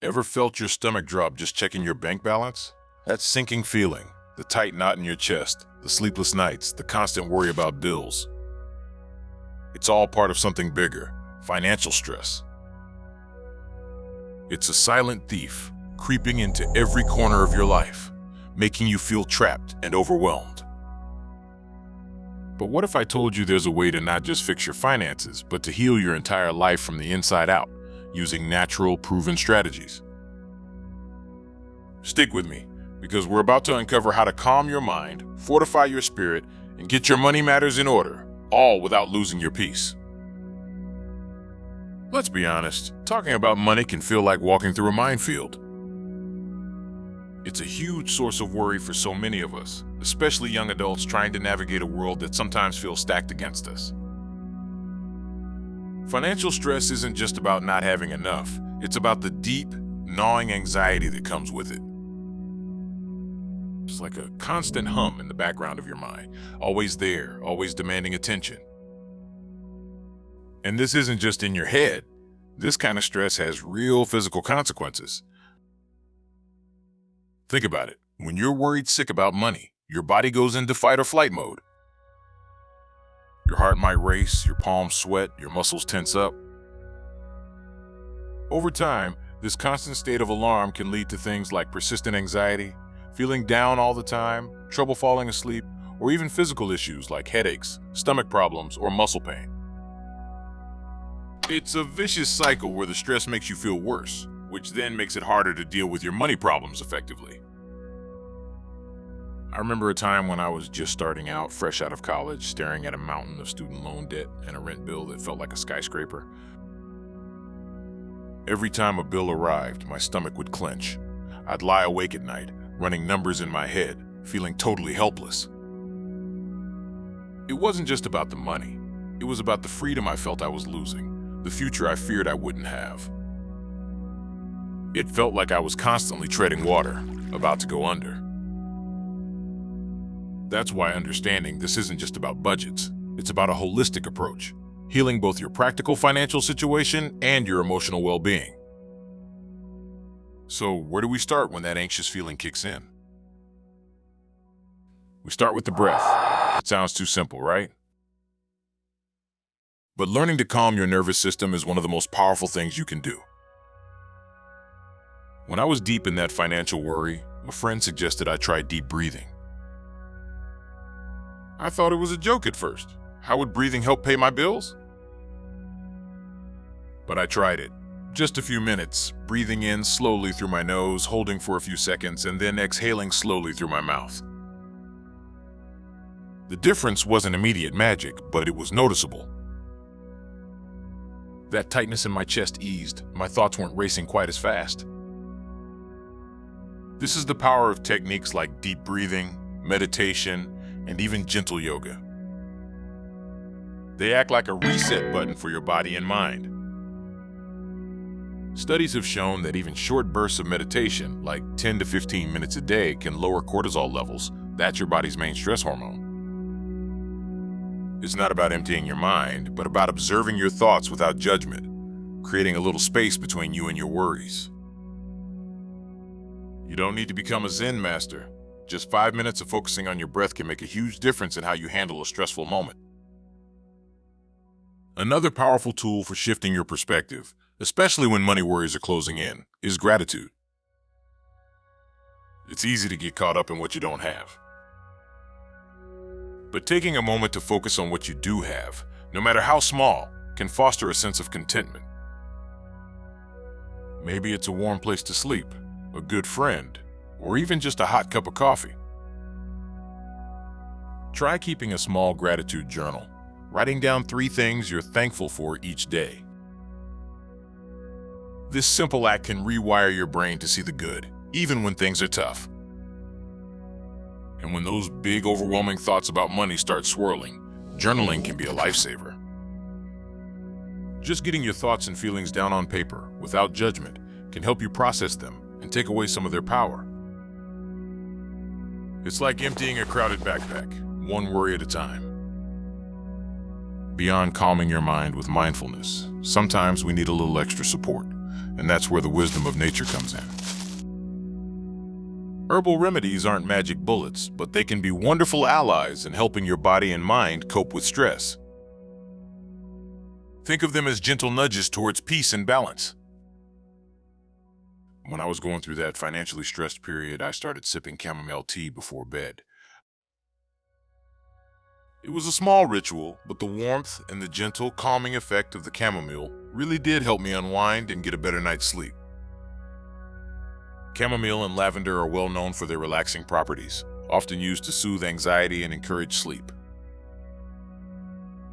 Ever felt your stomach drop just checking your bank balance? That sinking feeling, the tight knot in your chest, the sleepless nights, the constant worry about bills. It's all part of something bigger, financial stress. It's a silent thief, creeping into every corner of your life, making you feel trapped and overwhelmed. But what if I told you there's a way to not just fix your finances, but to heal your entire life from the inside out, using natural, proven strategies? Stick with me, because we're about to uncover how to calm your mind, fortify your spirit, and get your money matters in order, all without losing your peace. Let's be honest, talking about money can feel like walking through a minefield. It's a huge source of worry for so many of us, especially young adults trying to navigate a world that sometimes feels stacked against us. Financial stress isn't just about not having enough, it's about the deep, gnawing anxiety that comes with it. It's like a constant hum in the background of your mind, always there, always demanding attention. And this isn't just in your head. This kind of stress has real physical consequences. Think about it. When you're worried sick about money, your body goes into fight or flight mode. Your heart might race, your palms sweat, your muscles tense up. Over time, this constant state of alarm can lead to things like persistent anxiety, feeling down all the time, trouble falling asleep, or even physical issues like headaches, stomach problems, or muscle pain. It's a vicious cycle where the stress makes you feel worse, which then makes it harder to deal with your money problems effectively. I remember a time when I was just starting out, fresh out of college, staring at a mountain of student loan debt and a rent bill that felt like a skyscraper. Every time a bill arrived, my stomach would clench. I'd lie awake at night, running numbers in my head, feeling totally helpless. It wasn't just about the money. It was about the freedom I felt I was losing, the future I feared I wouldn't have. It felt like I was constantly treading water, about to go under. That's why understanding this isn't just about budgets. It's about a holistic approach, healing both your practical financial situation and your emotional well-being. So where do we start when that anxious feeling kicks in? We start with the breath. It sounds too simple, right? But learning to calm your nervous system is one of the most powerful things you can do. When I was deep in that financial worry, a friend suggested I try deep breathing. I thought it was a joke at first. How would breathing help pay my bills? But I tried it. Just a few minutes, breathing in slowly through my nose, holding for a few seconds, and then exhaling slowly through my mouth. The difference wasn't immediate magic, but it was noticeable. That tightness in my chest eased. My thoughts weren't racing quite as fast. This is the power of techniques like deep breathing, meditation, and even gentle yoga. They act like a reset button for your body and mind. Studies have shown that even short bursts of meditation, like 10 to 15 minutes a day, can lower cortisol levels. That's your body's main stress hormone. It's not about emptying your mind, but about observing your thoughts without judgment, creating a little space between you and your worries. You don't need to become a Zen master. Just 5 minutes of focusing on your breath can make a huge difference in how you handle a stressful moment. Another powerful tool for shifting your perspective, especially when money worries are closing in, is gratitude. It's easy to get caught up in what you don't have. But taking a moment to focus on what you do have, no matter how small, can foster a sense of contentment. Maybe it's a warm place to sleep, a good friend, or even just a hot cup of coffee. Try keeping a small gratitude journal, writing down 3 things you're thankful for each day. This simple act can rewire your brain to see the good, even when things are tough. And when those big, overwhelming thoughts about money start swirling, journaling can be a lifesaver. Just getting your thoughts and feelings down on paper, without judgment, can help you process them and take away some of their power. It's like emptying a crowded backpack, one worry at a time. Beyond calming your mind with mindfulness, sometimes we need a little extra support. and that's where the wisdom of nature comes in. Herbal remedies aren't magic bullets, but they can be wonderful allies in helping your body and mind cope with stress. Think of them as gentle nudges towards peace and balance. When I was going through that financially stressed period, I started sipping chamomile tea before bed. It was a small ritual, but the warmth and the gentle, calming effect of the chamomile really did help me unwind and get a better night's sleep. Chamomile and lavender are well known for their relaxing properties, often used to soothe anxiety and encourage sleep.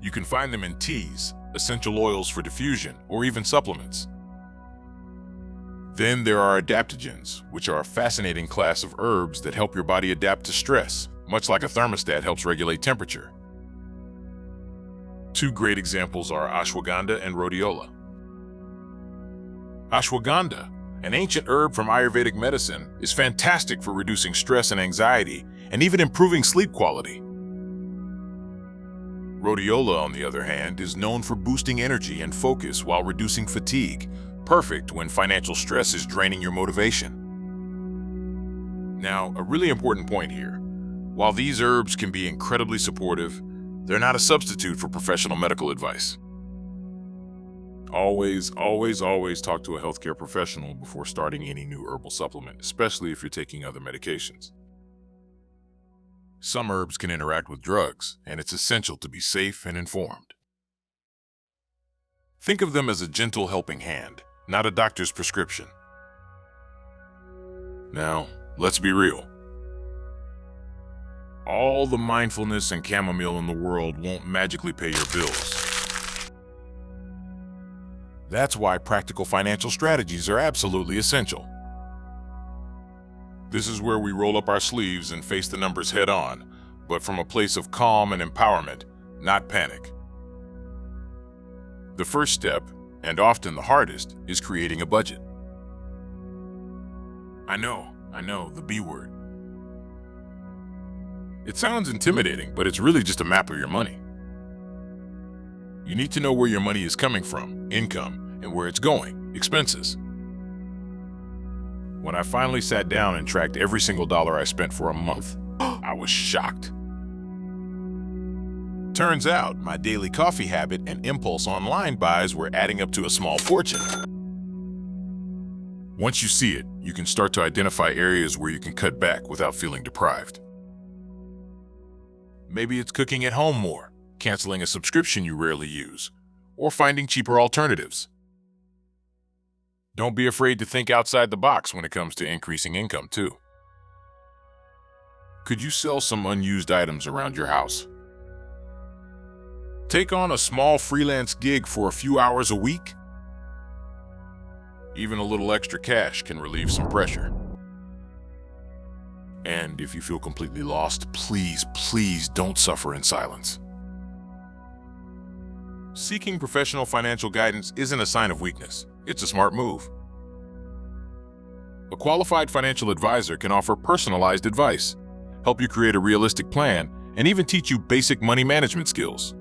You can find them in teas, essential oils for diffusion, or even supplements. Then there are adaptogens, which are a fascinating class of herbs that help your body adapt to stress, much like a thermostat helps regulate temperature. Two great examples are ashwagandha and rhodiola. Ashwagandha, an ancient herb from Ayurvedic medicine, is fantastic for reducing stress and anxiety, and even improving sleep quality. Rhodiola, on the other hand, is known for boosting energy and focus while reducing fatigue, perfect when financial stress is draining your motivation. Now, a really important point here. While these herbs can be incredibly supportive, they're not a substitute for professional medical advice. Always talk to a healthcare professional before starting any new herbal supplement, especially if you're taking other medications. Some herbs can interact with drugs, and it's essential to be safe and informed. Think of them as a gentle helping hand, not a doctor's prescription. Now, let's be real. All the mindfulness and chamomile in the world won't magically pay your bills. That's why practical financial strategies are absolutely essential. This is where we roll up our sleeves and face the numbers head on, but from a place of calm and empowerment, not panic. The first step, and often the hardest, is creating a budget. I know, the B word. It sounds intimidating, but it's really just a map of your money. You need to know where your money is coming from, income, and where it's going, expenses. When I finally sat down and tracked every single dollar I spent for a month, I was shocked. Turns out, my daily coffee habit and impulse online buys were adding up to a small fortune. Once you see it, you can start to identify areas where you can cut back without feeling deprived. Maybe it's cooking at home more, canceling a subscription you rarely use, or finding cheaper alternatives. Don't be afraid to think outside the box when it comes to increasing income, too. Could you sell some unused items around your house? Take on a small freelance gig for a few hours a week? Even a little extra cash can relieve some pressure. And if you feel completely lost, please don't suffer in silence. Seeking professional financial guidance isn't a sign of weakness. It's a smart move. A qualified financial advisor can offer personalized advice, help you create a realistic plan, and even teach you basic money management skills.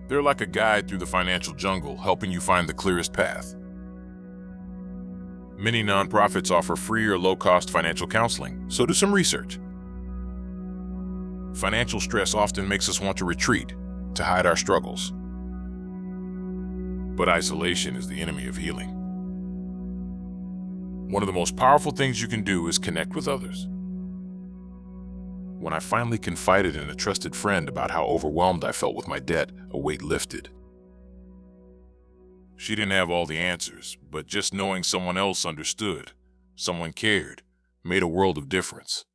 They're like a guide through the financial jungle, helping you find the clearest path. Many nonprofits offer free or low-cost financial counseling, so do some research. Financial stress often makes us want to retreat, to hide our struggles. But isolation is the enemy of healing. One of the most powerful things you can do is connect with others. When I finally confided in a trusted friend about how overwhelmed I felt with my debt, a weight lifted. She didn't have all the answers, but just knowing someone else understood, someone cared, made a world of difference.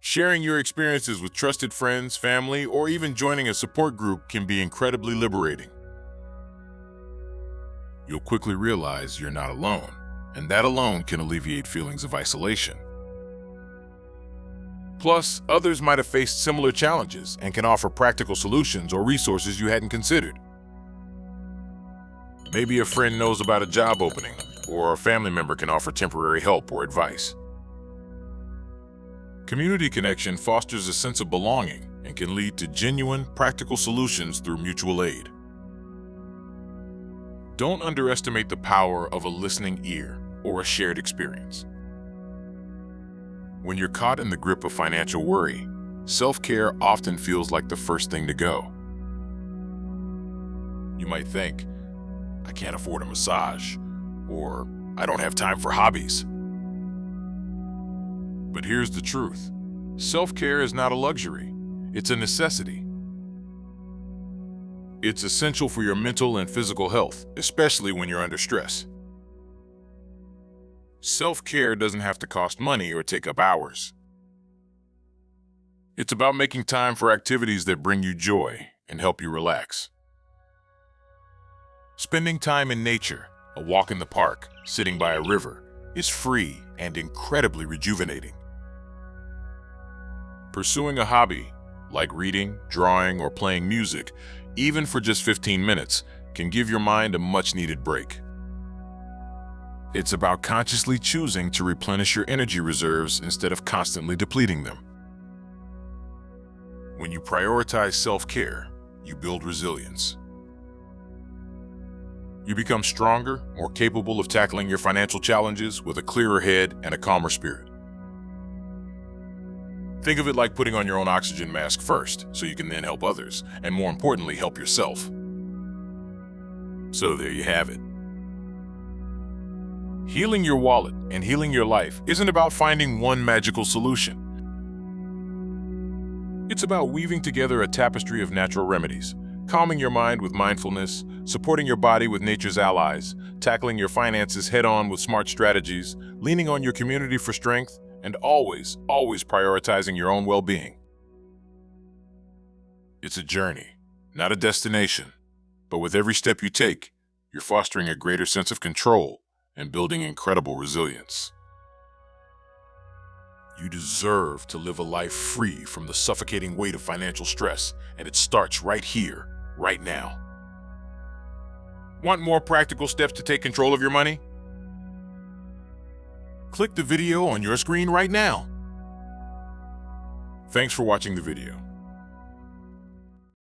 Sharing your experiences with trusted friends, family, or even joining a support group can be incredibly liberating. You'll quickly realize you're not alone, and that alone can alleviate feelings of isolation. Plus, others might have faced similar challenges and can offer practical solutions or resources you hadn't considered. Maybe a friend knows about a job opening, or a family member can offer temporary help or advice. Community connection fosters a sense of belonging and can lead to genuine, practical solutions through mutual aid. Don't underestimate the power of a listening ear or a shared experience. When you're caught in the grip of financial worry, self-care often feels like the first thing to go. You might think, I can't afford a massage, or I don't have time for hobbies. But here's the truth. Self-care is not a luxury. It's a necessity. It's essential for your mental and physical health, especially when you're under stress. Self-care doesn't have to cost money or take up hours. It's about making time for activities that bring you joy and help you relax. Spending time in nature, a walk in the park, sitting by a river, is free and incredibly rejuvenating. Pursuing a hobby, like reading, drawing, or playing music, even for just 15 minutes, can give your mind a much-needed break. It's about consciously choosing to replenish your energy reserves instead of constantly depleting them. When you prioritize self-care, you build resilience. You become stronger, more capable of tackling your financial challenges with a clearer head and a calmer spirit. Think of it like putting on your own oxygen mask first, so you can then help others, and more importantly, help yourself. So there you have it. Healing your wallet and healing your life isn't about finding one magical solution. It's about weaving together a tapestry of natural remedies, calming your mind with mindfulness, supporting your body with nature's allies, tackling your finances head-on with smart strategies, leaning on your community for strength, and always prioritizing your own well-being. It's a journey, not a destination, but with every step you take, you're fostering a greater sense of control and building incredible resilience. You deserve to live a life free from the suffocating weight of financial stress, and it starts right here, right now. Want more practical steps to take control of your money? Click the video on your screen right now. Thanks for watching the video.